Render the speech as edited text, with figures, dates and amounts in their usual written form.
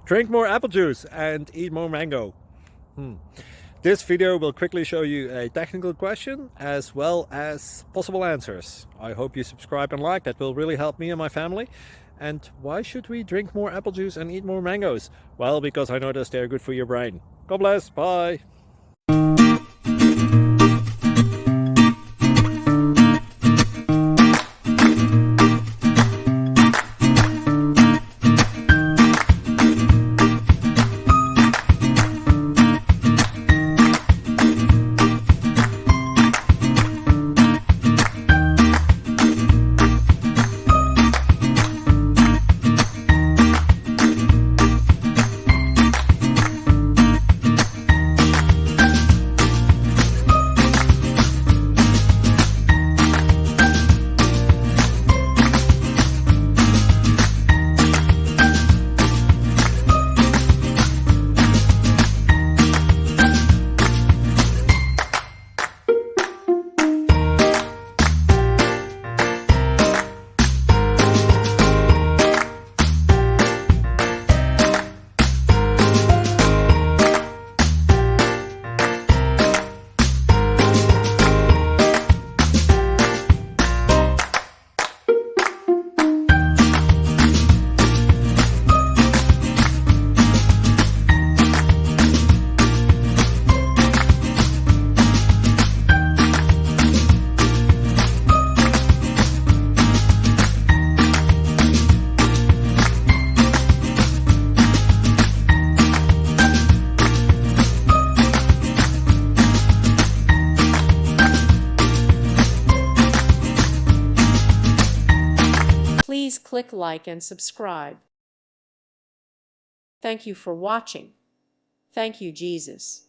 Drink more apple juice and eat more mango. This video will quickly show you a technical question as well as possible answers. I hope you subscribe and like, that will really help me and my family. And why should we drink more apple juice and eat more mangoes? Well, because I noticed they're good for your brain. God bless, bye! Please click like and subscribe. Thank you for watching. Thank you, Jesus.